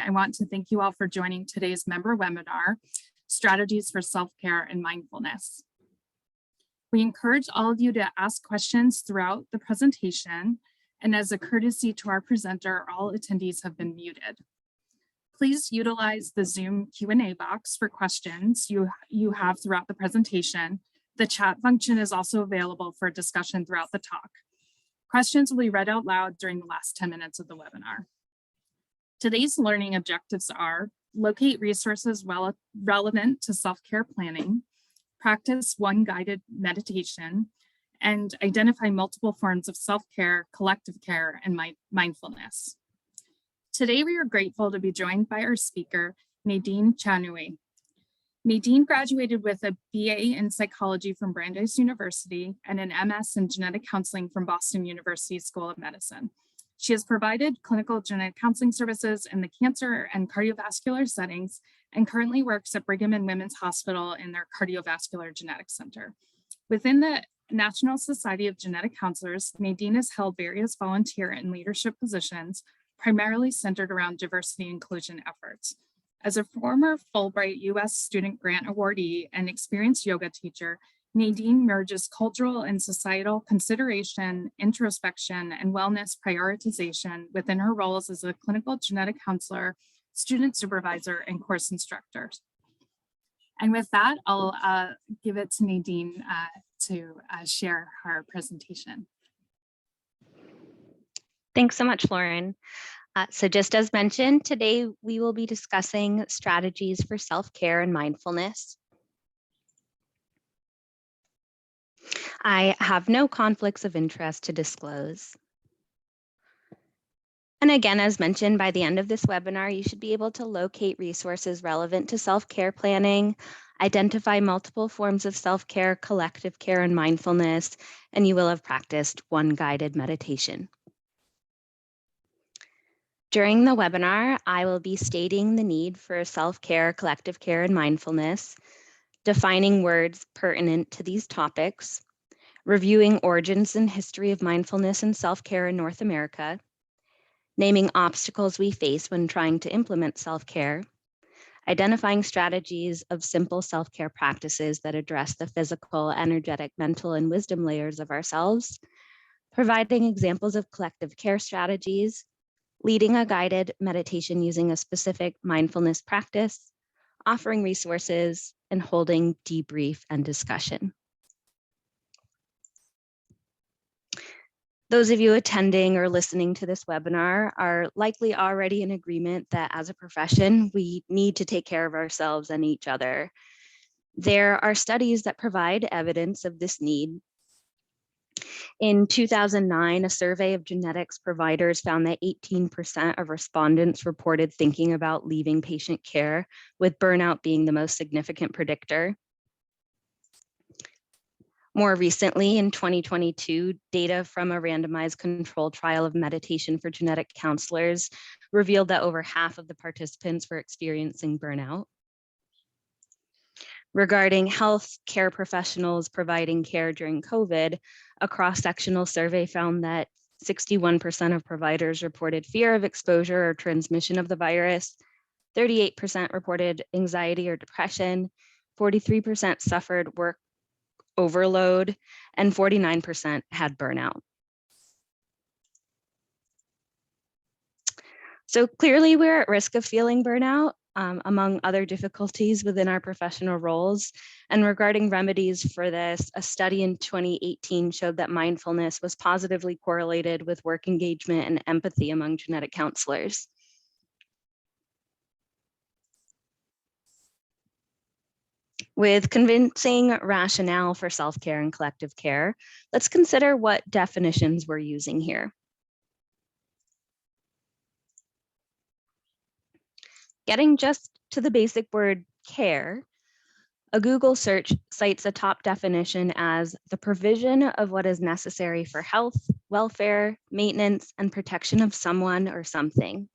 I want to thank you all for joining today's member webinar, Strategies for Self-Care and Mindfulness. We encourage all of you to ask questions throughout the presentation, and as a courtesy to our presenter, all attendees have been muted. Please utilize the Zoom Q&A box for questions you have throughout the presentation. The chat function is also available for discussion throughout the talk. Questions will be read out loud during the last 10 minutes of the webinar. Today's learning objectives are: locate resources relevant to self-care planning, practice one guided meditation, and identify multiple forms of self-care, collective care, and mindfulness. Today, we are grateful to be joined by our speaker, Nadine Channaoui. Nadine graduated with a BA in psychology from Brandeis University and an MS in genetic counseling from Boston University School of Medicine. She has provided clinical genetic counseling services in the cancer and cardiovascular settings and currently works at Brigham and Women's Hospital in their Cardiovascular Genetics Center. Within the National Society of Genetic Counselors, Nadine has held various volunteer and leadership positions, primarily centered around diversity and inclusion efforts. As a former Fulbright U.S. student grant awardee and experienced yoga teacher, Nadine merges cultural and societal consideration, introspection, and wellness prioritization within her roles as a clinical genetic counselor, student supervisor, and course instructor. And with that, I'll give it to Nadine to share her presentation. Thanks so much, Lauren. So just as mentioned, today we will be discussing strategies for self-care and mindfulness. I have no conflicts of interest to disclose. And again, as mentioned, by the end of this webinar, you should be able to locate resources relevant to self-care planning, identify multiple forms of self-care, collective care, and mindfulness, and you will have practiced one guided meditation. During the webinar, I will be stating the need for self-care, collective care, and mindfulness, defining words pertinent to these topics, reviewing origins and history of mindfulness and self-care in North America, naming obstacles we face when trying to implement self-care, identifying strategies of simple self-care practices that address the physical, energetic, mental, and wisdom layers of ourselves, providing examples of collective care strategies, leading a guided meditation using a specific mindfulness practice, offering resources, and holding debrief and discussion. Those of you attending or listening to this webinar are likely already in agreement that as a profession, we need to take care of ourselves and each other. There are studies that provide evidence of this need. In 2009, a survey of genetics providers found that 18% of respondents reported thinking about leaving patient care, with burnout being the most significant predictor. More recently, in 2022, data from a randomized controlled trial of meditation for genetic counselors revealed that over half of the participants were experiencing burnout. Regarding health care professionals providing care during COVID, a cross-sectional survey found that 61% of providers reported fear of exposure or transmission of the virus, 38% reported anxiety or depression, 43% suffered work overload, and 49% had burnout. So clearly we're at risk of feeling burnout, among other difficulties within our professional roles. And regarding remedies for this, a study in 2018 showed that mindfulness was positively correlated with work engagement and empathy among genetic counselors. With convincing rationale for self-care and collective care, let's consider what definitions we're using here. Getting just to the basic word care, a Google search cites a top definition as the provision of what is necessary for health, welfare, maintenance, and protection of someone or something.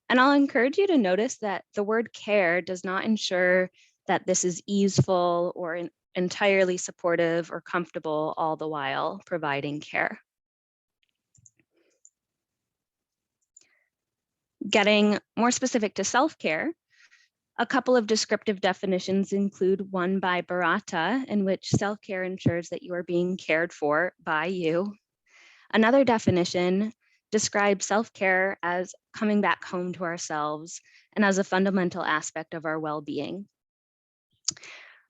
And I'll encourage you to notice that the word care does not ensure that this is easeful or entirely supportive or comfortable all the while providing care. Getting more specific to self-care, a couple of descriptive definitions include one by Bharata, in which self-care ensures that you are being cared for by you. Another definition describes self-care as coming back home to ourselves and as a fundamental aspect of our well-being.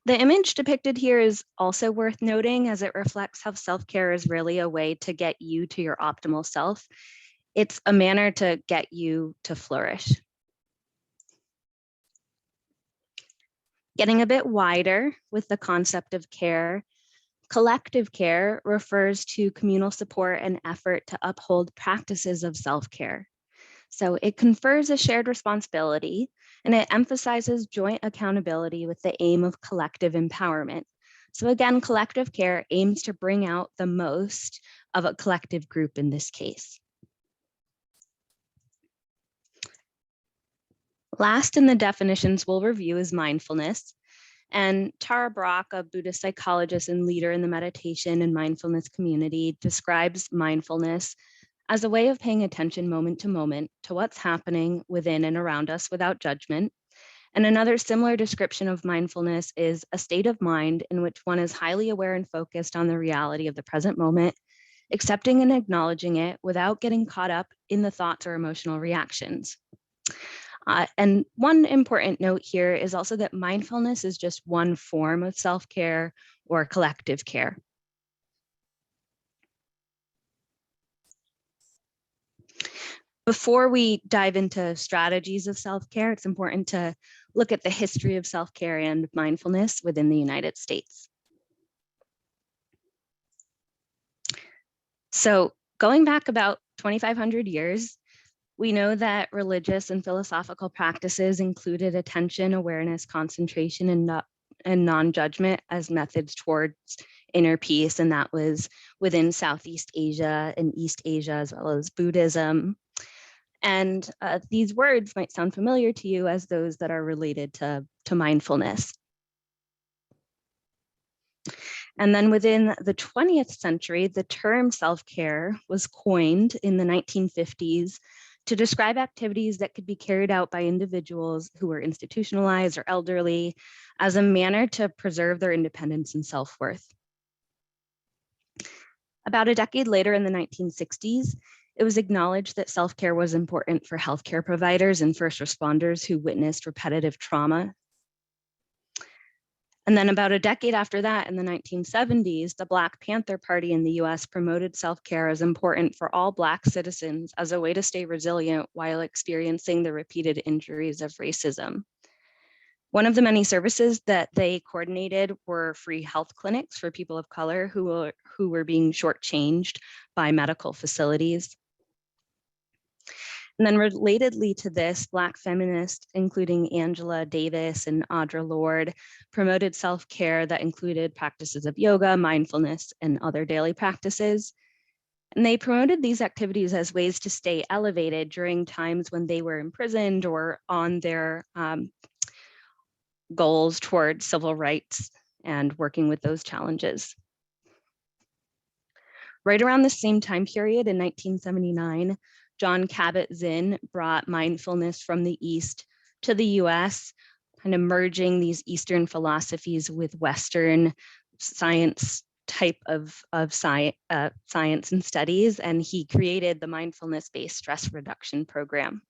The image depicted here is also worth noting, as it reflects how self-care is really a way to get you to your optimal self. It's a manner to get you to flourish. Getting a bit wider with the concept of care, collective care refers to communal support and effort to uphold practices of self-care. So it confers a shared responsibility, and it emphasizes joint accountability with the aim of collective empowerment. So again, collective care aims to bring out the most of a collective group in this case. Last in the definitions we'll review is mindfulness. And Tara Brach, a Buddhist psychologist and leader in the meditation and mindfulness community, describes mindfulness as a way of paying attention moment to what's happening within and around us without judgment. And another similar description of mindfulness is a state of mind in which one is highly aware and focused on the reality of the present moment, accepting and acknowledging it without getting caught up in the thoughts or emotional reactions. And one important note here is also that mindfulness is just one form of self-care or collective care. Before we dive into strategies of self-care, it's important to look at the history of self-care and mindfulness within the United States. So going back about 2,500 years, we know that religious and philosophical practices included attention, awareness, concentration, and non-judgment as methods towards inner peace, and that was within Southeast Asia and East Asia, as well as Buddhism. And these words might sound familiar to you as those that are related to mindfulness. And then within the 20th century, the term self-care was coined in the 1950s to describe activities that could be carried out by individuals who were institutionalized or elderly as a manner to preserve their independence and self-worth. About a decade later, in the 1960s, it was acknowledged that self-care was important for healthcare providers and first responders who witnessed repetitive trauma. And then about a decade after that, in the 1970s, the Black Panther Party in the US promoted self-care as important for all Black citizens as a way to stay resilient while experiencing the repeated injuries of racism. One of the many services that they coordinated were free health clinics for people of color who were being shortchanged by medical facilities. And then relatedly to this, Black feminists, including Angela Davis and Audre Lorde, promoted self-care that included practices of yoga, mindfulness, and other daily practices. And they promoted these activities as ways to stay elevated during times when they were imprisoned or on their goals towards civil rights and working with those challenges. Right around the same time period in 1979, John Kabat-Zinn brought mindfulness from the East to the US, kind of merging these Eastern philosophies with Western science type of science and studies, and he created the mindfulness-based stress reduction program.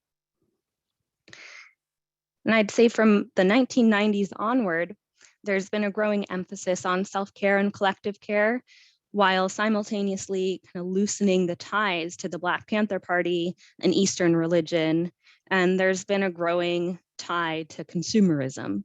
And I'd say from the 1990s onward, there's been a growing emphasis on self-care and collective care, while simultaneously kind of loosening the ties to the Black Panther Party and Eastern religion. And there's been a growing tie to consumerism.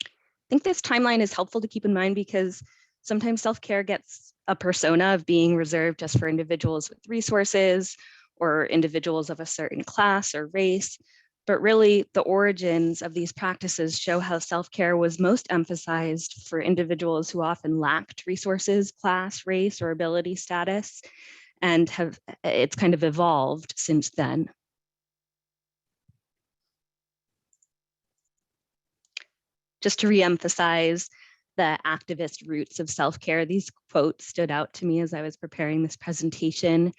I think this timeline is helpful to keep in mind because sometimes self-care gets a persona of being reserved just for individuals with resources or individuals of a certain class or race. But really, the origins of these practices show how self-care was most emphasized for individuals who often lacked resources, class, race, or ability status, and it's kind of evolved since then. Just to reemphasize the activist roots of self-care, these quotes stood out to me as I was preparing this presentation.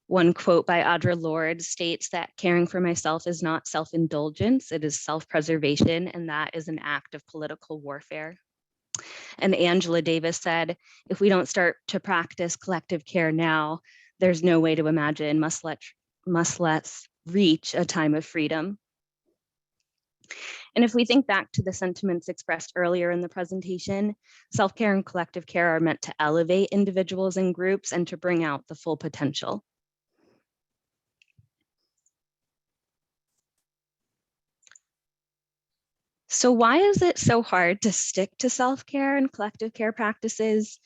One quote by Audre Lorde states that caring for myself is not self-indulgence, it is self-preservation, and that is an act of political warfare. And Angela Davis said, if we don't start to practice collective care now, there's no way to imagine, much less reach a time of freedom. And if we think back to the sentiments expressed earlier in the presentation, self-care and collective care are meant to elevate individuals and groups and to bring out the full potential. So why is it so hard to stick to self-care and collective care practices,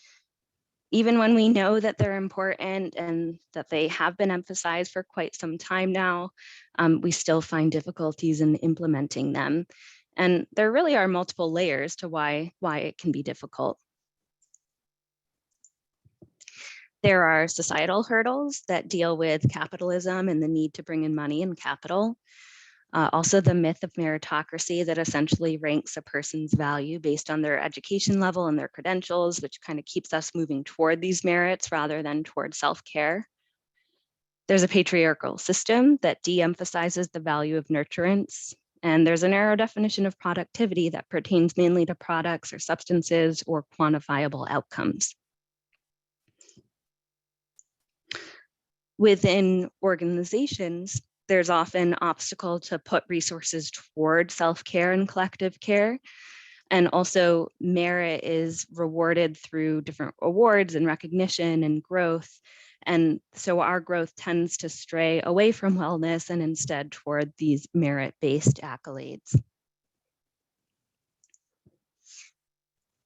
even when we know that they're important and that they have been emphasized for quite some time now? We still find difficulties in implementing them. And there really are multiple layers to why it can be difficult. There are societal hurdles that deal with capitalism and the need to bring in money and capital. Also the myth of meritocracy that essentially ranks a person's value based on their education level and their credentials, which kind of keeps us moving toward these merits rather than toward self-care. There's a patriarchal system that de-emphasizes the value of nurturance. And there's a narrow definition of productivity that pertains mainly to products or substances or quantifiable outcomes. Within organizations, there's often obstacle to put resources toward self-care and collective care. And also merit is rewarded through different awards and recognition and growth. And so our growth tends to stray away from wellness and instead toward these merit-based accolades.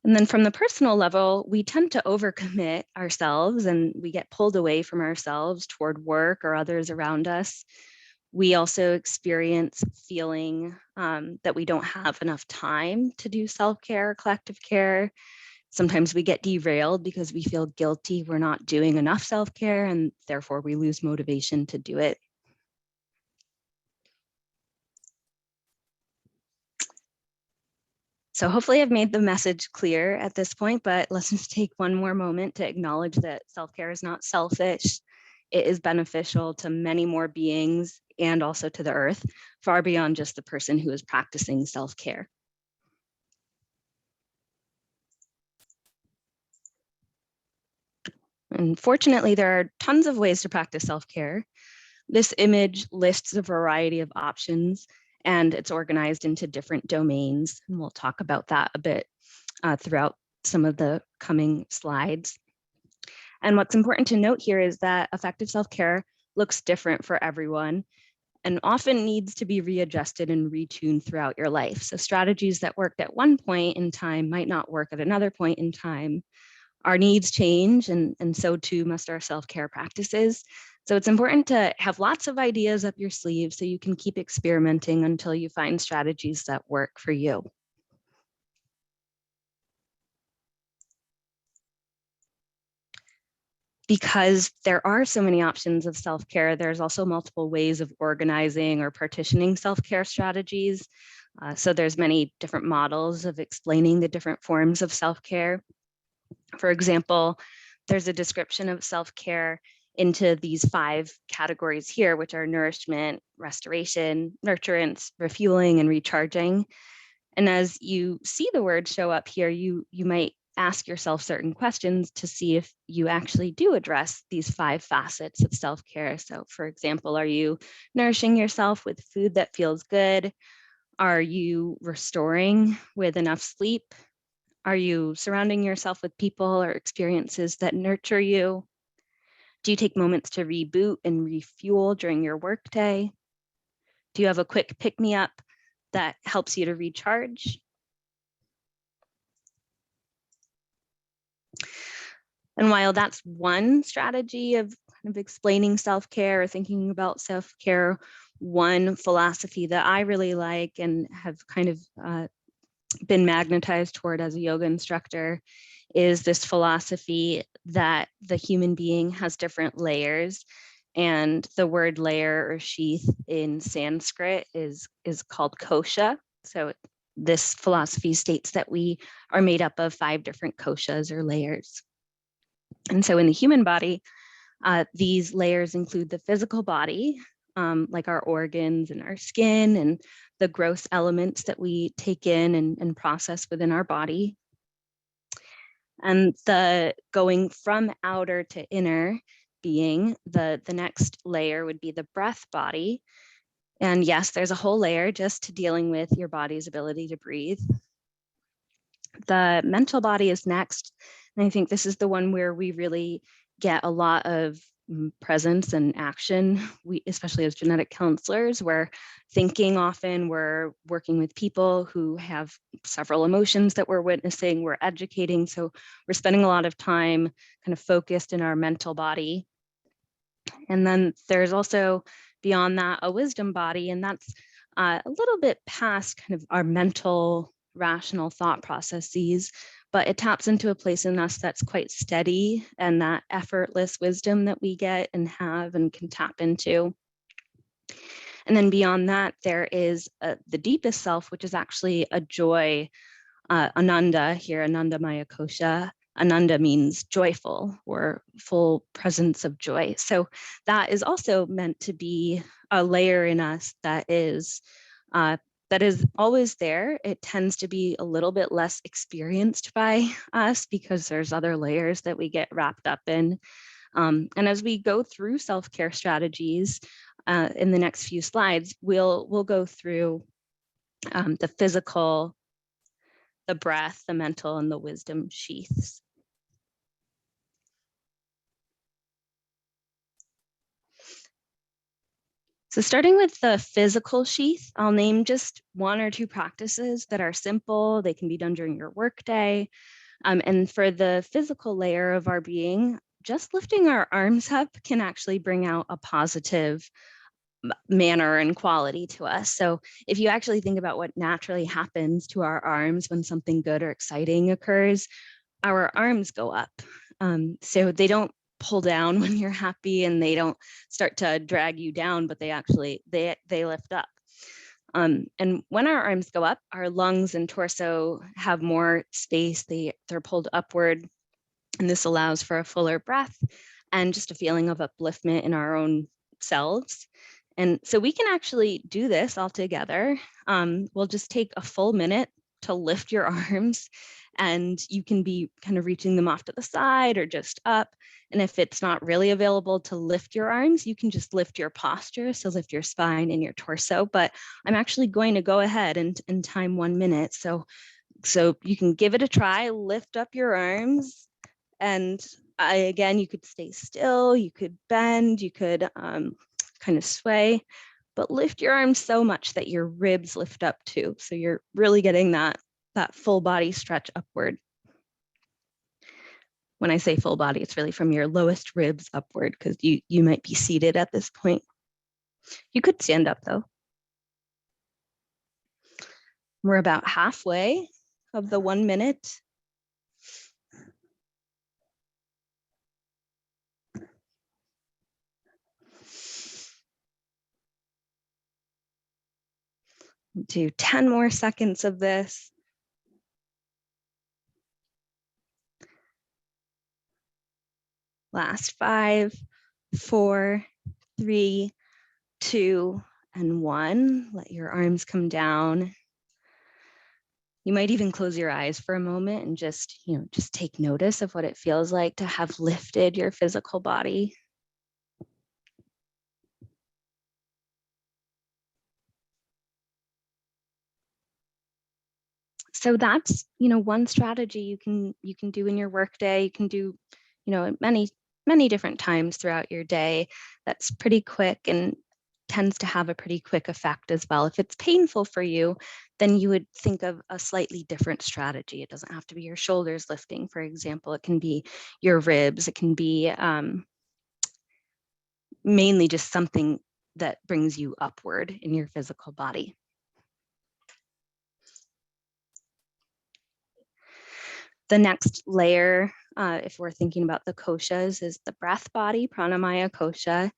And then from the personal level, we tend to overcommit ourselves and we get pulled away from ourselves toward work or others around us. We also experience feeling that we don't have enough time to do self-care, collective care. Sometimes we get derailed because we feel guilty we're not doing enough self-care, and therefore we lose motivation to do it. So hopefully I've made the message clear at this point, but let's just take one more moment to acknowledge that self-care is not selfish. It is beneficial to many more beings and also to the earth, far beyond just the person who is practicing self-care. And fortunately, there are tons of ways to practice self-care. This image lists a variety of options and it's organized into different domains. And we'll talk about that a bit throughout some of the coming slides. And what's important to note here is that effective self-care looks different for everyone and often needs to be readjusted and retuned throughout your life. So strategies that worked at one point in time might not work at another point in time. Our needs change, and so too must our self-care practices. So it's important to have lots of ideas up your sleeve so you can keep experimenting until you find strategies that work for you. Because there are so many options of self-care, there's also multiple ways of organizing or partitioning self-care strategies. So there's many different models of explaining the different forms of self-care. For example, there's a description of self-care into these 5 categories here, which are nourishment, restoration, nurturance, refueling, and recharging. And as you see the word show up here, you might ask yourself certain questions to see if you actually do address these 5 facets of self-care. So for example, are you nourishing yourself with food that feels good? Are you restoring with enough sleep? Are you surrounding yourself with people or experiences that nurture you? Do you take moments to reboot and refuel during your workday? Do you have a quick pick-me-up that helps you to recharge? And while that's one strategy of kind of explaining self-care or thinking about self-care, one philosophy that I really like and have kind of been magnetized toward as a yoga instructor is this philosophy that the human being has different layers, and the word layer or sheath in Sanskrit is called kosha. So this philosophy states that we are made up of 5 different koshas or layers. And so in the human body, These layers include the physical body, like our organs and our skin and the gross elements that we take in and process within our body. And the going from outer to inner being, the next layer would be the breath body. And yes, there's a whole layer just to dealing with your body's ability to breathe. The mental body is next. And I think this is the one where we really get a lot of presence and action. We, especially as genetic counselors, we're thinking often, we're working with people who have several emotions that we're witnessing, we're educating. So we're spending a lot of time kind of focused in our mental body. And then there's also beyond that a wisdom body, and that's a little bit past kind of our mental rational thought processes, but it taps into a place in us that's quite steady, and that effortless wisdom that we get and have and can tap into. And then beyond that, there is the deepest self, which is actually a joy, Ananda here, Ananda Maya Kosha. Ananda means joyful or full presence of joy. So that is also meant to be a layer in us that is always there. It tends to be a little bit less experienced by us because there's other layers that we get wrapped up in. And as we go through self-care strategies in the next few slides, we'll go through the physical, the breath, the mental, and the wisdom sheaths. So starting with the physical sheath, I'll name just one or two practices that are simple. They can be done during your workday. And for the physical layer of our being, just lifting our arms up can actually bring out a positive manner and quality to us. So if you actually think about what naturally happens to our arms when something good or exciting occurs, our arms go up. So they don't pull down when you're happy, and they don't start to drag you down, but they actually, they lift up. And when our arms go up, our lungs and torso have more space. They're pulled upward, and this allows for a fuller breath and just a feeling of upliftment in our own selves. And so we can actually do this all together. We'll just take a full minute to lift your arms, and you can be kind of reaching them off to the side or just up. And if it's not really available to lift your arms, you can just lift your posture, so lift your spine and your torso. But I'm actually going to go ahead and time 1 minute. So you can give it a try, lift up your arms, and again, you could stay still, you could bend, you could kind of sway, but lift your arms so much that your ribs lift up too. So you're really getting that full body stretch upward. When I say full body, it's really from your lowest ribs upward, because you might be seated at this point. You could stand up though. We're about halfway of the 1 minute. Do 10 more seconds of this. Last 5, 4, 3, 2, and 1. Let your arms come down. You might even close your eyes for a moment and just take notice of what it feels like to have lifted your physical body. So that's, one strategy you can do in your workday. You can do, many different times throughout your day. That's pretty quick and tends to have a pretty quick effect as well. If it's painful for you, then you would think of a slightly different strategy. It doesn't have to be your shoulders lifting, for example. It can be your ribs. It can be mainly just something that brings you upward in your physical body. The next layer, if we're thinking about the koshas, is the breath body, pranamaya kosha.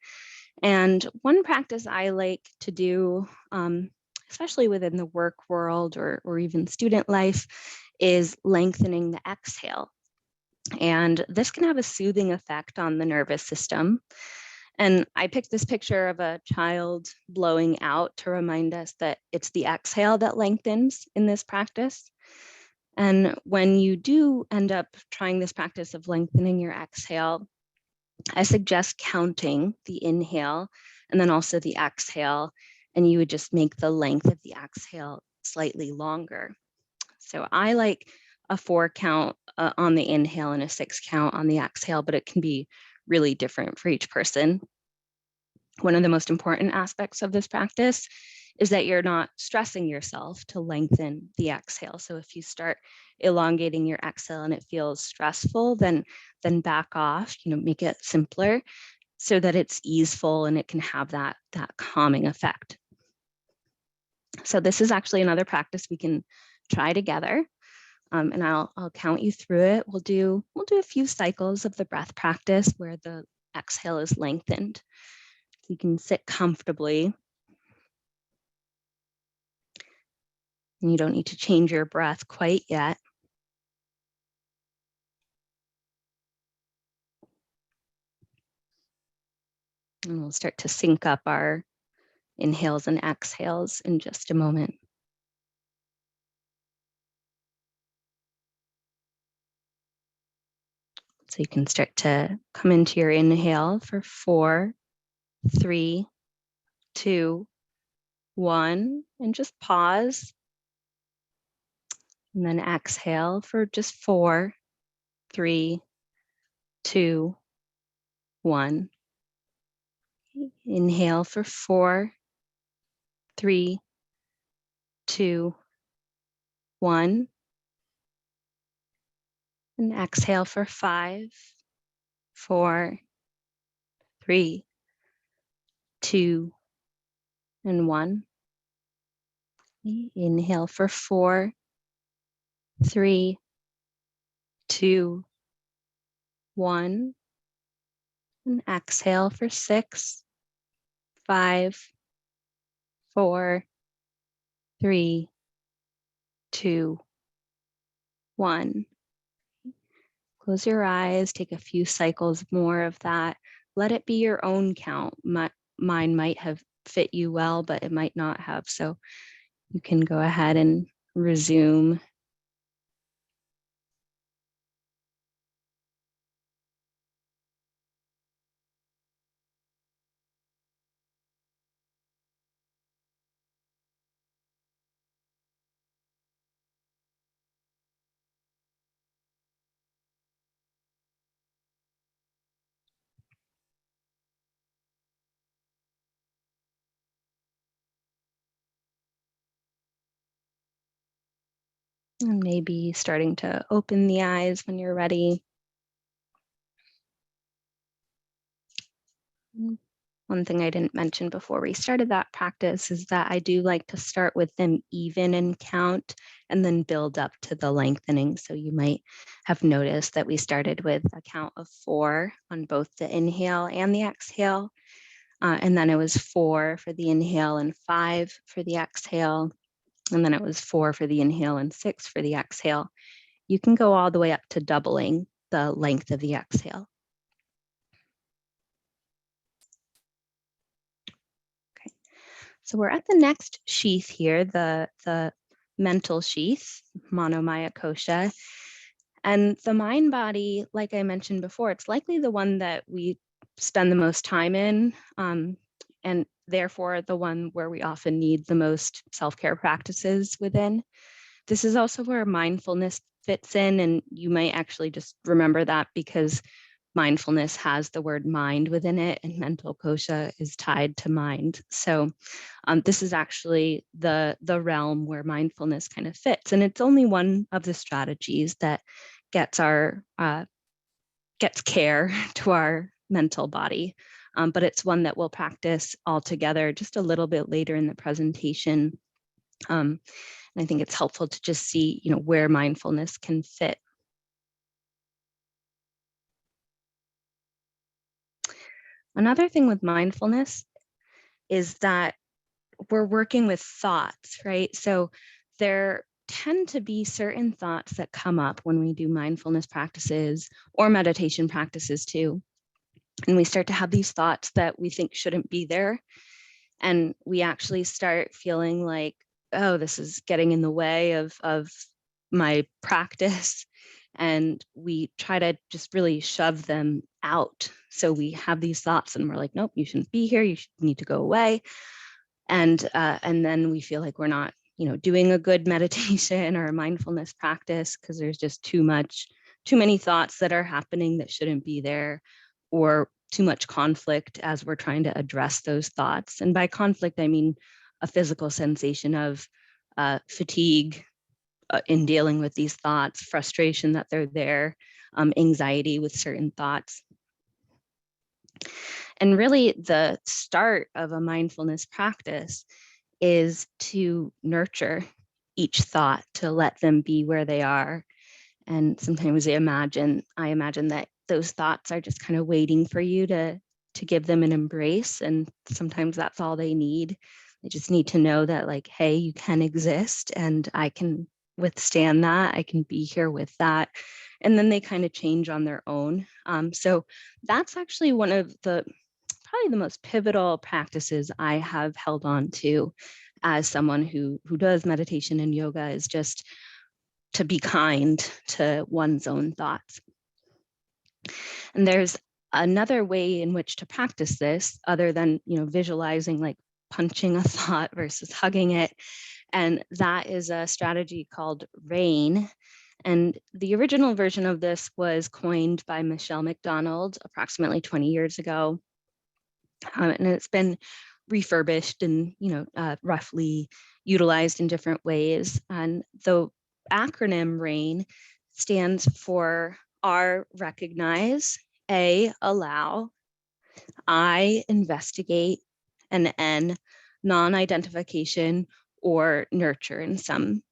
And one practice I like to do, especially within the work world or even student life, is lengthening the exhale. And this can have a soothing effect on the nervous system. And I picked this picture of a child blowing out to remind us that it's the exhale that lengthens in this practice. And when you do end up trying this practice of lengthening your exhale, I suggest counting the inhale and then also the exhale, and you would just make the length of the exhale slightly longer. So I like a 4 count on the inhale and a 6 count on the exhale, but it can be really different for each person. One of the most important aspects of this practice is that you're not stressing yourself to lengthen the exhale. So if you start elongating your exhale and it feels stressful, then back off, make it simpler so that it's easeful and it can have that calming effect. So this is actually another practice we can try together. And I'll count you through it. We'll do a few cycles of the breath practice where the exhale is lengthened. You can sit comfortably. And you don't need to change your breath quite yet. And we'll start to sync up our inhales and exhales in just a moment. So you can start to come into your inhale for 4, 3, 2, 1, and just pause. And then exhale for just 4, 3, 2, 1. Inhale for 4, 3, 2, 1. And exhale for 5, 4, 3, 2, and 1. Inhale for 4, 3, 2, 1. And exhale for 6, 5, 4, 3, 2, 1. Close your eyes, take a few cycles more of that. Let it be your own count. Mine might have fit you well, but it might not have. So you can go ahead and resume. And maybe starting to open the eyes when you're ready. One thing I didn't mention before we started that practice is that I do like to start with them even in count and then build up to the lengthening. So you might have noticed that we started with a count of 4 on both the inhale and the exhale. And then it was 4 for the inhale and 5 for the exhale. And then it was 4 for the inhale and 6 for the exhale. You can go all the way up to doubling the length of the exhale. So we're at the next sheath here, the mental sheath, Manomaya kosha. And the mind body, like I mentioned before, it's likely the one that we spend the most time in, and therefore the one where we often need the most self-care practices within. This is also where mindfulness fits in, and you might actually just remember that because mindfulness has the word mind within it, and mental kosha is tied to mind. So this is actually the realm where mindfulness kind of fits, and it's only one of the strategies that gets care to our mental body, but it's one that we'll practice all together just a little bit later in the presentation. And I think it's helpful to just see, where mindfulness can fit. Another thing with mindfulness is that we're working with thoughts, right? So there tend to be certain thoughts that come up when we do mindfulness practices or meditation practices too. And we start to have these thoughts that we think shouldn't be there. And we actually start feeling like, oh, this is getting in the way of my practice. And we try to just really shove them out. So we have these thoughts and we're like, nope, you shouldn't be here. You need to go away. And then we feel like we're not, doing a good meditation or a mindfulness practice because there's just too many thoughts that are happening that shouldn't be there, or too much conflict as we're trying to address those thoughts. And by conflict, I mean a physical sensation of fatigue in dealing with these thoughts, frustration that they're there, anxiety with certain thoughts. And really the start of a mindfulness practice is to nurture each thought, to let them be where they are. And sometimes I imagine that those thoughts are just kind of waiting for you to give them an embrace. And sometimes that's all they need. They just need to know that, like, hey, you can exist and I can withstand that. I can be here with that. And then they kind of change on their own. So that's actually one of probably the most pivotal practices I have held on to as someone who does meditation and yoga, is just to be kind to one's own thoughts. And there's another way in which to practice this, other than, visualizing like punching a thought versus hugging it. And that is a strategy called RAIN. And the original version of this was coined by Michelle McDonald approximately 20 years ago. And it's been refurbished and, roughly utilized in different ways. And the acronym RAIN stands for R, recognize, A, allow, I, investigate, and N, non-identification or nurture in some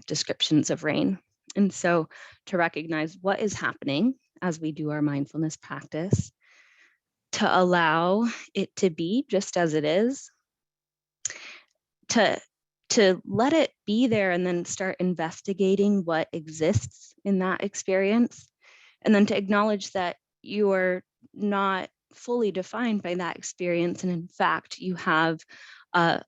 descriptions of RAIN. And so to recognize what is happening as we do our mindfulness practice, to allow it to be just as it is, to let it be there and then start investigating what exists in that experience, and then to acknowledge that you are not fully defined by that experience. And in fact, you have a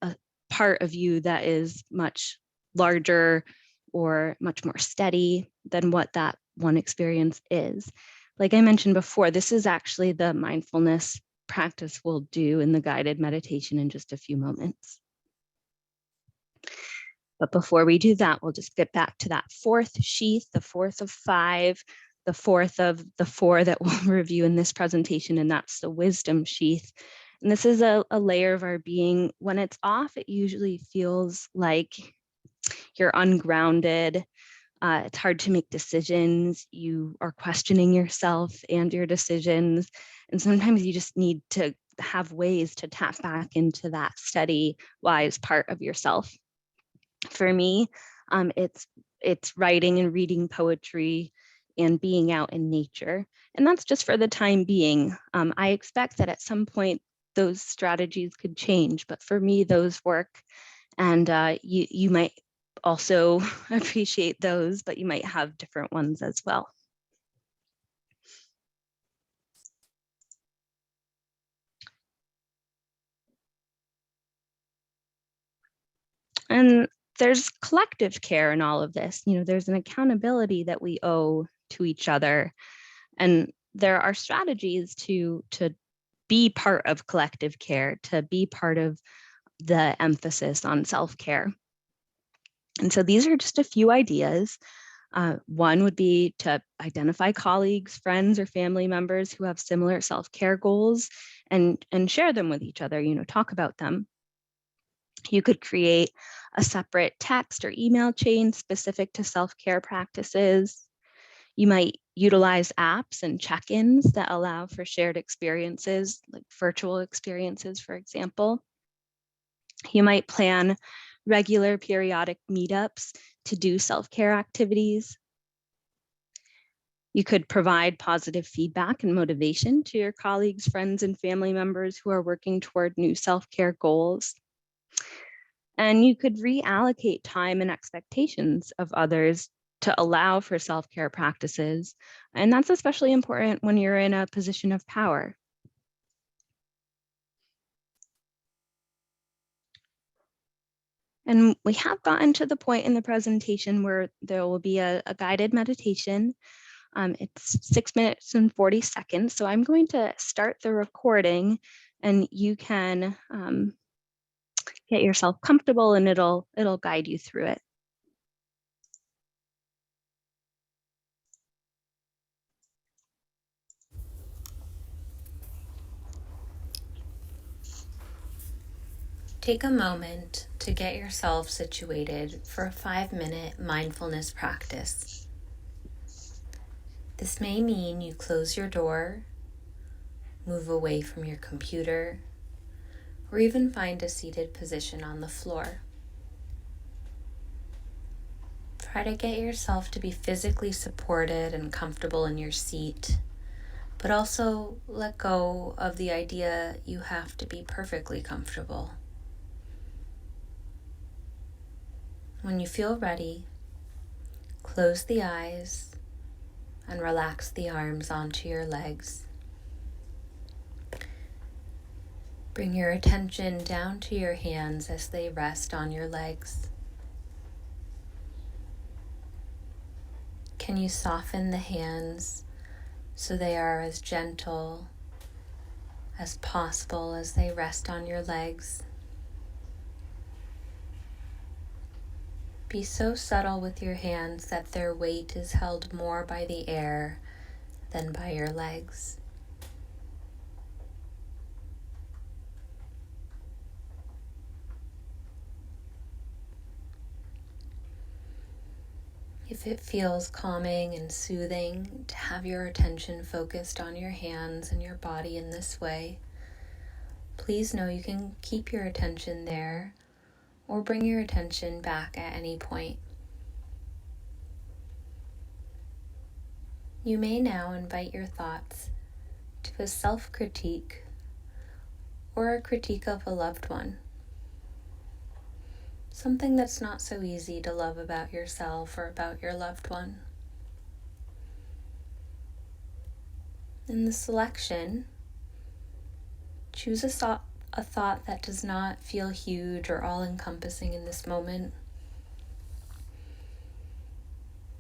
part of you that is much larger or much more steady than what that one experience is. Like I mentioned before, this is actually the mindfulness practice we'll do in the guided meditation in just a few moments. But before we do that, we'll just get back to that fourth sheath, the fourth of 5, the fourth of the 4 that we'll review in this presentation, and that's the wisdom sheath. And this is a layer of our being. When it's off, it usually feels like you're ungrounded. It's hard to make decisions. You are questioning yourself and your decisions. And sometimes you just need to have ways to tap back into that steady, wise part of yourself. For me, it's writing and reading poetry and being out in nature. And that's just for the time being. I expect that at some point those strategies could change, but for me, those work. And you might also appreciate those, but you might have different ones as well. And there's collective care in all of this. There's an accountability that we owe to each other. And there are strategies to be part of collective care, to be part of the emphasis on self-care. And so these are just a few ideas. One would be to identify colleagues, friends, or family members who have similar self-care goals and share them with each other, talk about them. You could create a separate text or email chain specific to self-care practices. You might utilize apps and check-ins that allow for shared experiences, like virtual experiences, for example. You might plan regular periodic meetups to do self-care activities. You could provide positive feedback and motivation to your colleagues, friends, and family members who are working toward new self-care goals. And you could reallocate time and expectations of others to allow for self-care practices. And that's especially important when you're in a position of power. And we have gotten to the point in the presentation where there will be a guided meditation. It's 6 minutes and 40 seconds. So I'm going to start the recording and you can get yourself comfortable and it'll guide you through it. Take a moment to get yourself situated for a 5-minute mindfulness practice. This may mean you close your door, move away from your computer, or even find a seated position on the floor. Try to get yourself to be physically supported and comfortable in your seat, but also let go of the idea you have to be perfectly comfortable. When you feel ready, close the eyes and relax the arms onto your legs. Bring your attention down to your hands as they rest on your legs. Can you soften the hands so they are as gentle as possible as they rest on your legs? Be so subtle with your hands that their weight is held more by the air than by your legs. If it feels calming and soothing to have your attention focused on your hands and your body in this way, please know you can keep your attention there or bring your attention back at any point. You may now invite your thoughts to a self-critique or a critique of a loved one. Something that's not so easy to love about yourself or about your loved one. In the selection, choose a thought that does not feel huge or all-encompassing in this moment.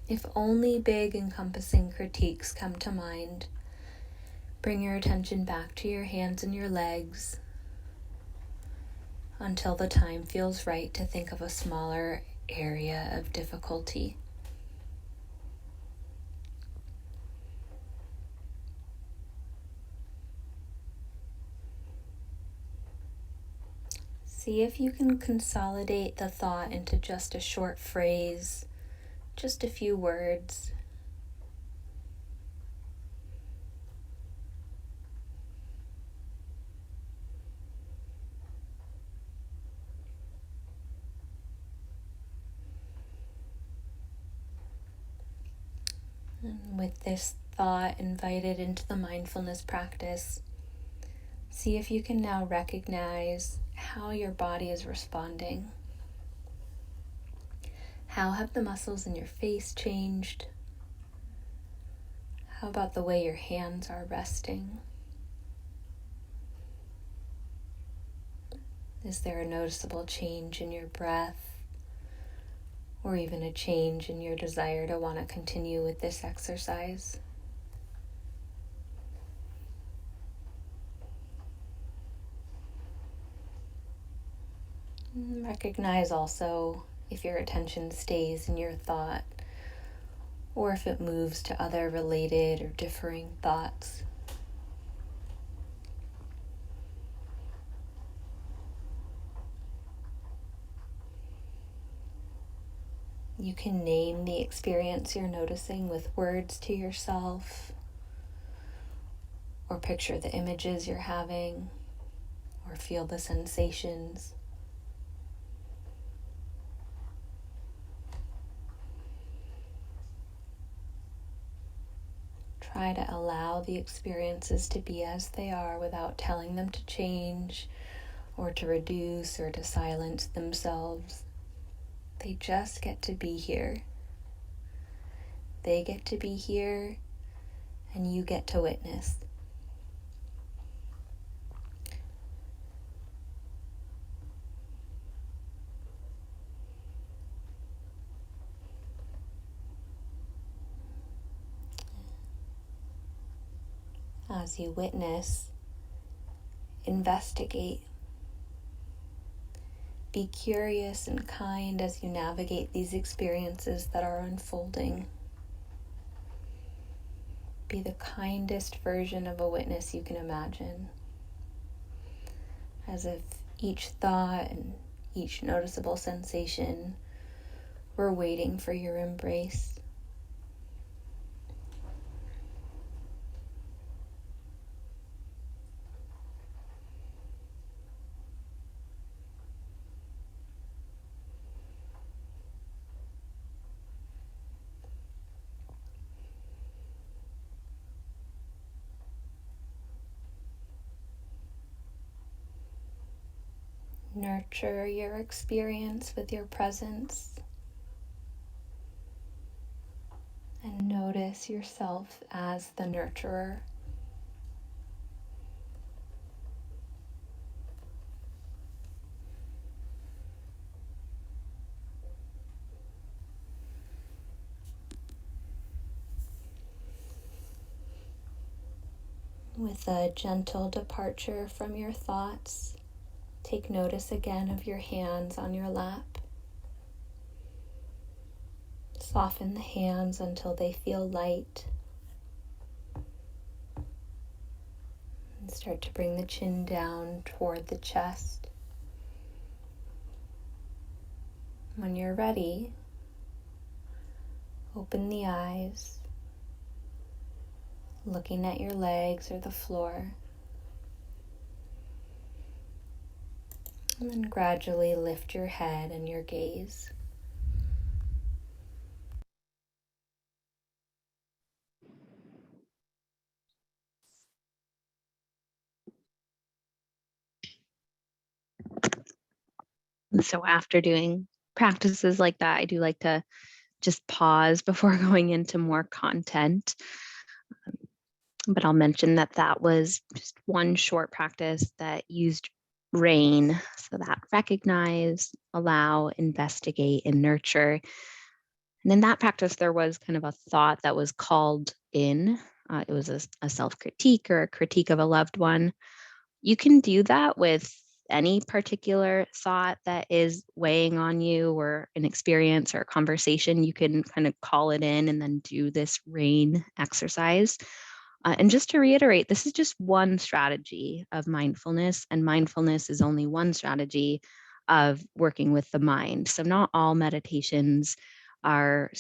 If only big, encompassing critiques come to mind, bring your attention back to your hands and your legs until the time feels right to think of a smaller area of difficulty. See if you can consolidate the thought into just a short phrase, just a few words. And with this thought invited into the mindfulness practice, see if you can now recognize how your body is responding. How have the muscles in your face changed? How about the way your hands are resting? Is there a noticeable change in your breath? Or even a change in your desire to want to continue with this exercise? Recognize also if your attention stays in your thought or if it moves to other related or differing thoughts. You can name the experience you're noticing with words to yourself, or picture the images you're having, or feel the sensations. Try to allow the experiences to be as they are without telling them to change or to reduce or to silence themselves. They just get to be here. They get to be here, and you get to witness. As you witness, investigate. Be curious and kind as you navigate these experiences that are unfolding. Be the kindest version of a witness you can imagine, as if each thought and each noticeable sensation were waiting for your embrace. Nurture your experience with your presence, and notice yourself as the nurturer. With a gentle departure from your thoughts, take notice again of your hands on your lap. Soften the hands until they feel light. And start to bring the chin down toward the chest. When you're ready, open the eyes, looking at your legs or the floor. And then gradually lift your head and your gaze. And so after doing practices like that, I do like to just pause before going into more content. But I'll mention that that was just one short practice that used RAIN. So that recognize, allow, investigate, and nurture. And in that practice, there was kind of a thought that was called in. It was a self-critique or a critique of a loved one. You can do that with any particular thought that is weighing on you or an experience or a conversation. You can kind of call it in and then do this RAIN exercise. And just to reiterate, this is just one strategy of mindfulness, and mindfulness is only one strategy of working with the mind. So not all meditations are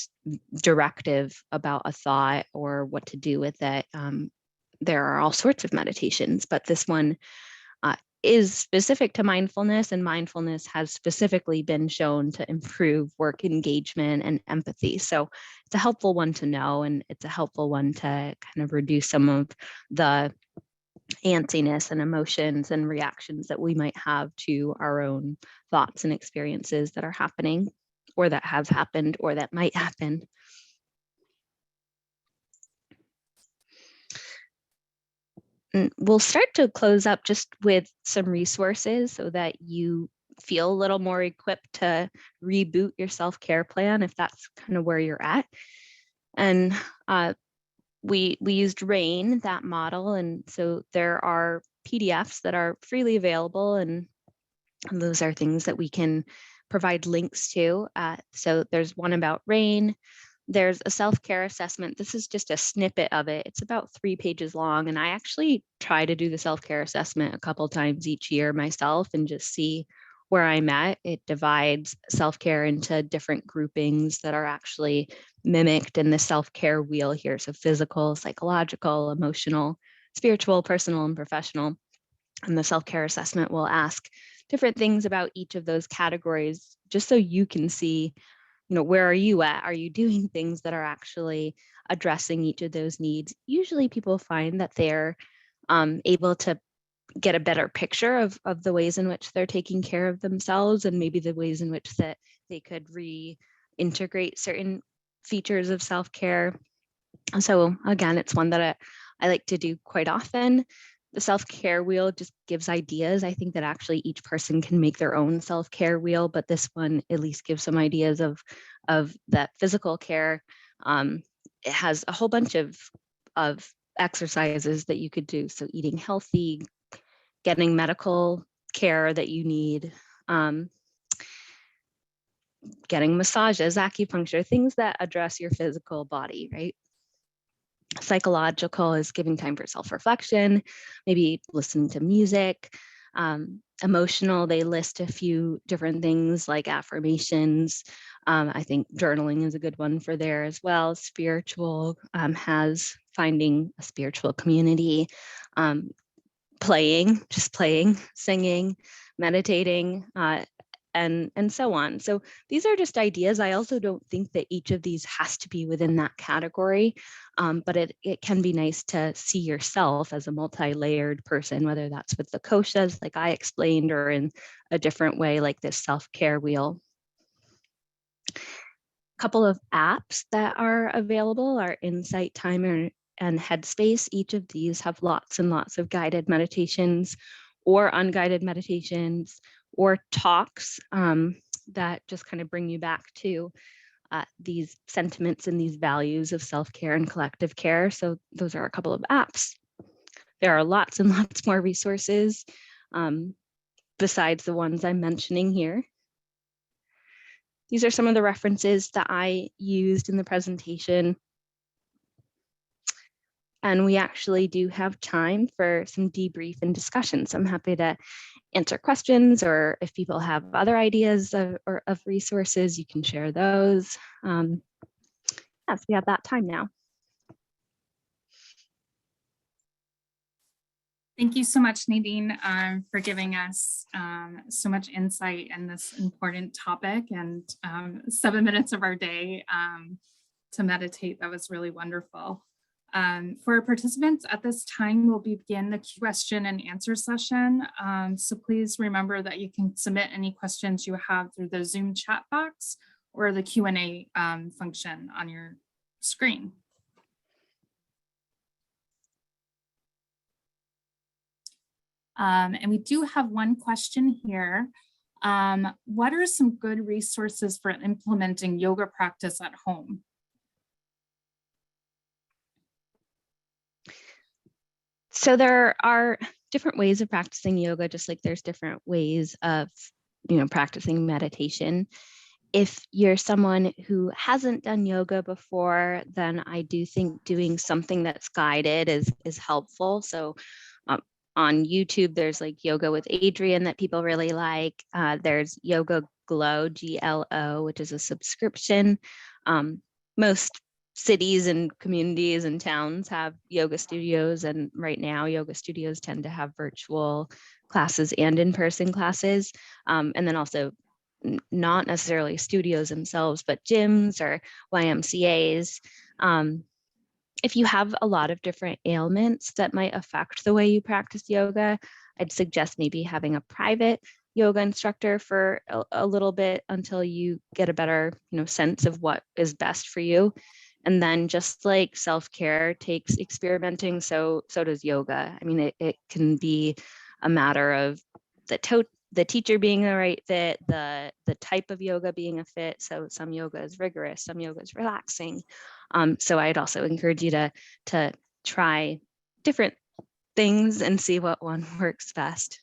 directive about a thought or what to do with it. There are all sorts of meditations, but this one is specific to mindfulness, and mindfulness has specifically been shown to improve work engagement and empathy. So it's a helpful one to know, and it's a helpful one to kind of reduce some of the antsiness and emotions and reactions that we might have to our own thoughts and experiences that are happening or that have happened or that might happen. And we'll start to close up just with some resources so that you feel a little more equipped to reboot your self-care plan if that's kind of where you're at. And we used RAIN, that model, and so there are PDFs that are freely available, and those are things that we can provide links to. So there's one about RAIN. There's a self-care assessment. This is just a snippet of it. It's about 3 pages long, and I actually try to do the self-care assessment a couple times each year myself and just see where I'm at. It divides self-care into different groupings that are actually mimicked in the self-care wheel here. So physical, psychological, emotional, spiritual, personal, and professional. And the self-care assessment will ask different things about each of those categories, just so you can see, where are you at? Are you doing things that are actually addressing each of those needs? Usually people find that they're able to get a better picture of the ways in which they're taking care of themselves, and maybe the ways in which that they could reintegrate certain features of self-care. So again, it's one that I like to do quite often. The self-care wheel just gives ideas. I think that actually each person can make their own self-care wheel, but this one at least gives some ideas of that physical care. It has a whole bunch of exercises that you could do. So eating healthy, getting medical care that you need, getting massages, acupuncture, things that address your physical body, right? Psychological is giving time for self-reflection, maybe listening to music. Emotional, they list a few different things like affirmations. I think journaling is a good one for there as well. Spiritual has finding a spiritual community, playing, singing, meditating, and so on. So these are just ideas. I also don't think that each of these has to be within that category, but it can be nice to see yourself as a multi-layered person, whether that's with the koshas, like I explained, or in a different way, like this self-care wheel. A couple of apps that are available are Insight Timer and Headspace. Each of these have lots and lots of guided meditations or unguided meditations or talks that just kind of bring you back to these sentiments and these values of self-care and collective care. So those are a couple of apps. There are lots and lots more resources besides the ones I'm mentioning here. These are some of the references that I used in the presentation. And we actually do have time for some debrief and discussion. So I'm happy to answer questions, or if people have other ideas of resources, you can share those. Yes, we have that time now. Thank you so much, Nadine, for giving us so much insight in this important topic, and 7 minutes of our day to meditate. That was really wonderful. For our participants at this time, we'll begin the question and answer session. So please remember that you can submit any questions you have through the Zoom chat box or the Q&A function on your screen. And we do have one question here. What are some good resources for implementing yoga practice at home? So there are different ways of practicing yoga, just like there's different ways of, practicing meditation. If you're someone who hasn't done yoga before, then I do think doing something that's guided is helpful. So on YouTube, there's like Yoga with Adriene that people really like. There's Yoga Glow, GLO, which is a subscription. Most cities and communities and towns have yoga studios, and right now yoga studios tend to have virtual classes and in-person classes, and then also not necessarily studios themselves, but gyms or YMCAs. If you have a lot of different ailments that might affect the way you practice yoga, I'd suggest maybe having a private yoga instructor for a little bit until you get a better, sense of what is best for you. And then just like self-care takes experimenting, so does yoga. I mean, it can be a matter of the teacher being the right fit, the type of yoga being a fit. So some yoga is rigorous, some yoga is relaxing. So I'd also encourage you to try different things and see what one works best.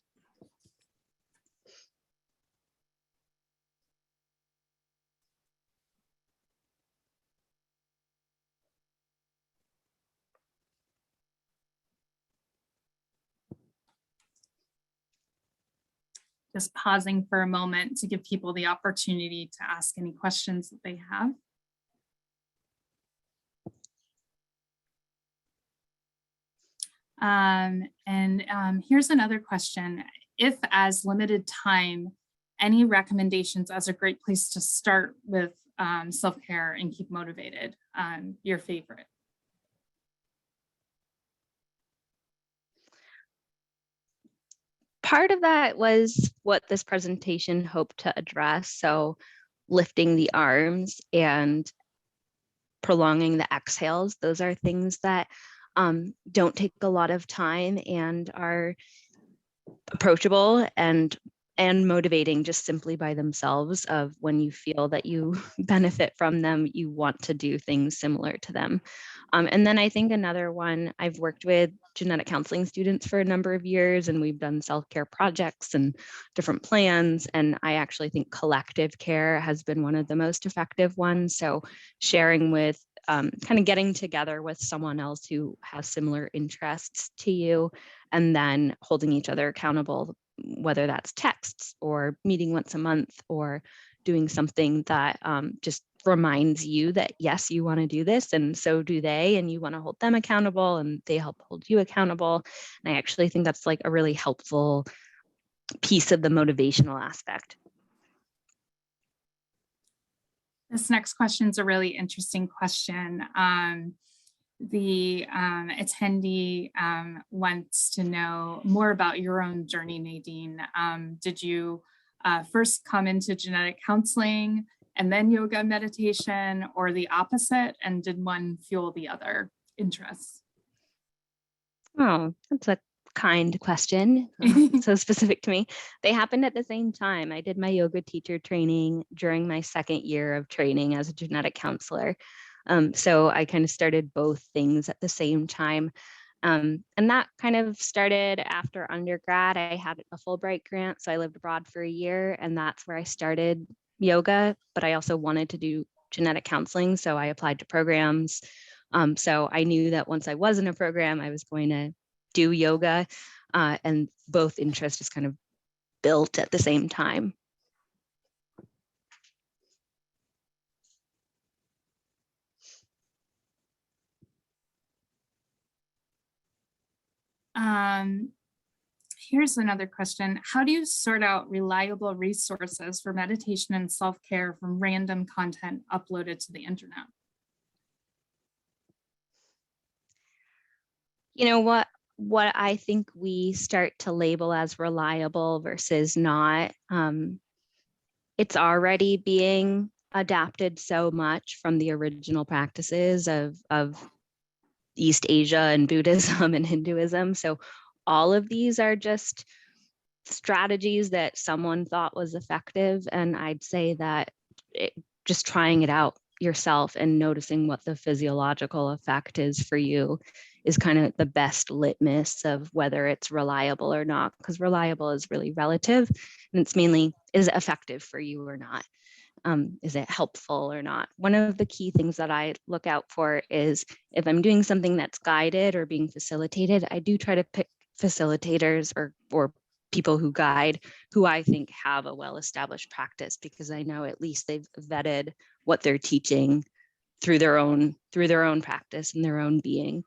Just pausing for a moment to give people the opportunity to ask any questions that they have. Here's another question. If as limited time, any recommendations as a great place to start with self-care and keep motivated? Your favorite? Part of that was what this presentation hoped to address. So lifting the arms and prolonging the exhales. Those are things that don't take a lot of time and are approachable and motivating just simply by themselves. Of when you feel that you benefit from them, you want to do things similar to them. And then I think another one, I've worked with genetic counseling students for a number of years, and we've done self-care projects and different plans. And I actually think collective care has been one of the most effective ones. So sharing with, kind of getting together with someone else who has similar interests to you, and then holding each other accountable, whether that's texts or meeting once a month or doing something that just reminds you that, yes, you want to do this, and so do they, and you want to hold them accountable, and they help hold you accountable. And I actually think that's like a really helpful piece of the motivational aspect. This next question is a really interesting question. The attendee wants to know more about your own journey, Nadine. Did you first come into genetic counseling and then yoga and meditation, or the opposite? And did one fuel the other interests? Oh, that's a kind question. So specific to me. They happened at the same time. I did my yoga teacher training during my second year of training as a genetic counselor. So I kind of started both things at the same time. And that kind of started after undergrad. I had a Fulbright grant, so I lived abroad for a year, and that's where I started yoga. But I also wanted to do genetic counseling, so I applied to programs. So I knew that once I was in a program, I was going to do yoga, and both interests just kind of built at the same time. Here's another question. How do you sort out reliable resources for meditation and self-care from random content uploaded to the internet? You know what I think we start to label as reliable versus not, it's already being adapted so much from the original practices of East Asia and Buddhism and Hinduism. So all of these are just strategies that someone thought was effective. And I'd say that just trying it out yourself and noticing what the physiological effect is for you is kind of the best litmus of whether it's reliable or not, because reliable is really relative, and it's mainly, is it effective for you or not? Is it helpful or not? One of the key things that I look out for is if I'm doing something that's guided or being facilitated, I do try to pick facilitators or people who guide who I think have a well-established practice, because I know at least they've vetted what they're teaching through their own practice and their own being.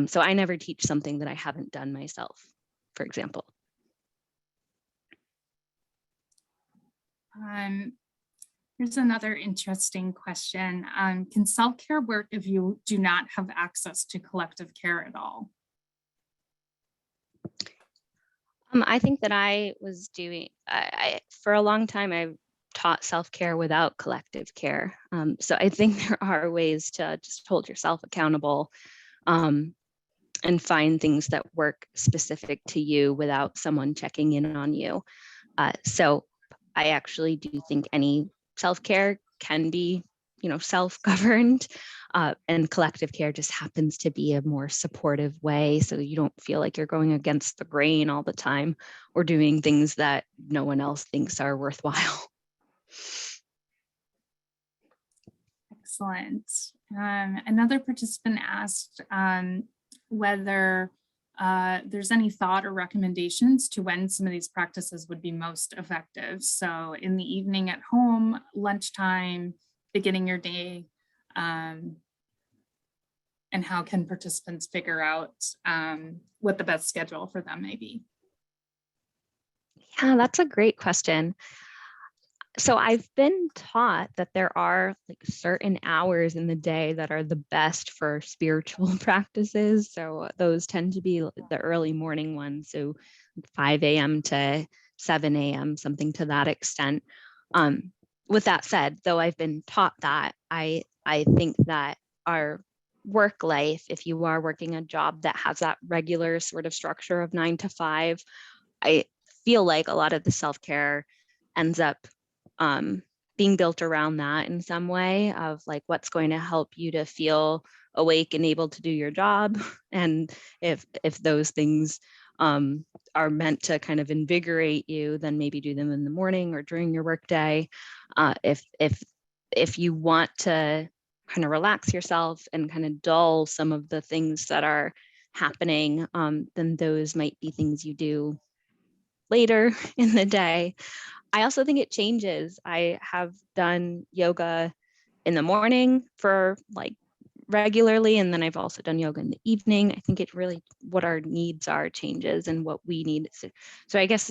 So I never teach something that I haven't done myself, for example. Here's another interesting question. Can self-care work if you do not have access to collective care at all? I think that I was doing, for a long time, I've taught self-care without collective care. So I think there are ways to just hold yourself accountable, and find things that work specific to you without someone checking in on you. So I actually do think any self-care can be, self-governed, and collective care just happens to be a more supportive way. So you don't feel like you're going against the grain all the time or doing things that no one else thinks are worthwhile. Excellent. Another participant asked whether there's any thought or recommendations to when some of these practices would be most effective. So in the evening at home, lunchtime, beginning your day, and how can participants figure out what the best schedule for them may be? Yeah, that's a great question. So I've been taught that there are like certain hours in the day that are the best for spiritual practices. So those tend to be the early morning ones. So 5 a.m. to 7 a.m., something to that extent. With that said, though I've been taught that, I think that our work life, if you are working a job that has that regular sort of structure of 9 to 5, I feel like a lot of the self-care ends up being built around that in some way, of like what's going to help you to feel awake and able to do your job. And if those things are meant to kind of invigorate you, then maybe do them in the morning or during your workday. If you want to kind of relax yourself and kind of dull some of the things that are happening, then those might be things you do later in the day. I also think it changes. I have done yoga in the morning for like regularly, and then I've also done yoga in the evening. I think it really, what our needs are changes and what we need. So I guess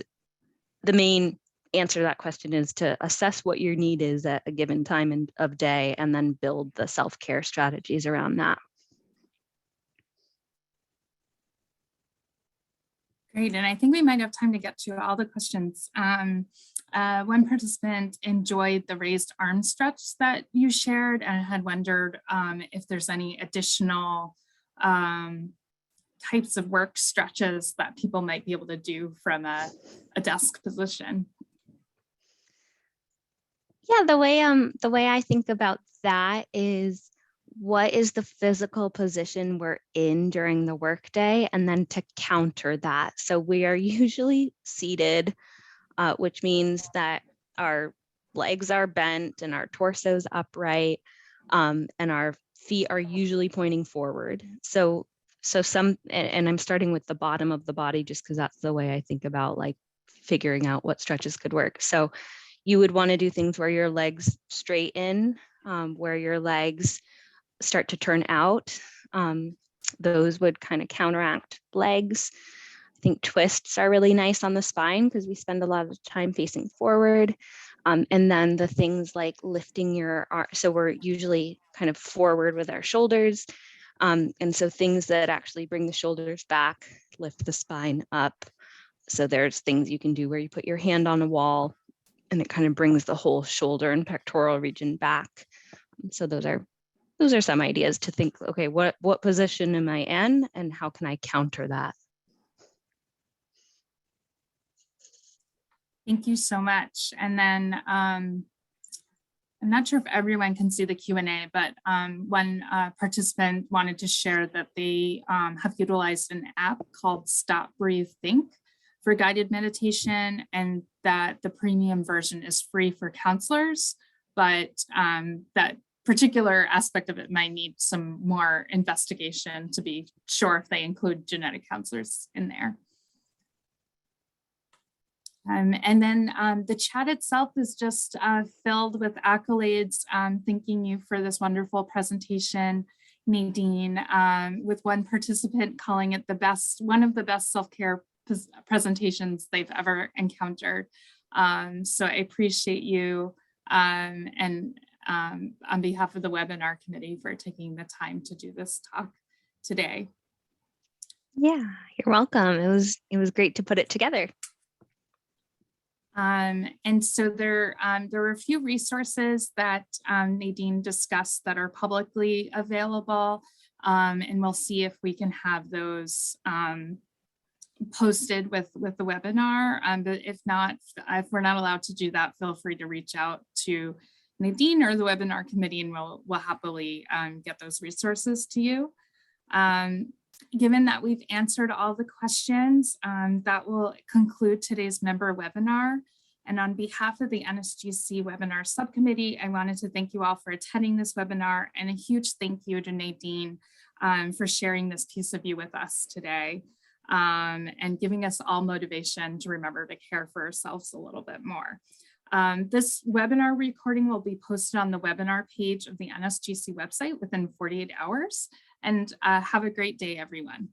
the main answer to that question is to assess what your need is at a given time of day, and then build the self-care strategies around that. Great, and I think we might have time to get to all the questions. One participant enjoyed the raised arm stretch that you shared and had wondered if there's any additional types of work stretches that people might be able to do from a desk position. Yeah, the way I think about that is, what is the physical position we're in during the workday, and then to counter that. So we are usually seated, which means that our legs are bent and our torso's upright, and our feet are usually pointing forward. So some, and I'm starting with the bottom of the body just because that's the way I think about like figuring out what stretches could work. So you would want to do things where your legs straighten, where your legs start to turn out. Those would kind of counteract legs. I think twists are really nice on the spine because we spend a lot of time facing forward. And then the things like lifting your arm. So we're usually kind of forward with our shoulders. And so things that actually bring the shoulders back, lift the spine up. So there's things you can do where you put your hand on a wall and it kind of brings the whole shoulder and pectoral region back. So those are some ideas to think, okay, what position am I in and how can I counter that? Thank you so much. And then I'm not sure if everyone can see the Q&A, but one participant wanted to share that they have utilized an app called Stop, Breathe, Think for guided meditation, and that the premium version is free for counselors, but that particular aspect of it might need some more investigation to be sure if they include genetic counselors in there. And then the chat itself is just filled with accolades, thanking you for this wonderful presentation, Nadine, with one participant calling it one of the best self-care presentations they've ever encountered. So I appreciate you and on behalf of the webinar committee for taking the time to do this talk today. Yeah, you're welcome. It was great to put it together. And so there were a few resources that Nadine discussed that are publicly available, and we'll see if we can have those posted with the webinar. But if not, if we're not allowed to do that, feel free to reach out to Nadine or the webinar committee, and we'll happily get those resources to you. Given that we've answered all the questions, that will conclude today's member webinar. And on behalf of the NSGC webinar subcommittee, I wanted to thank you all for attending this webinar, and a huge thank you to Nadine for sharing this piece of you with us today, and giving us all motivation to remember to care for ourselves a little bit more. This webinar recording will be posted on the webinar page of the NSGC website within 48 hours. And have a great day, everyone.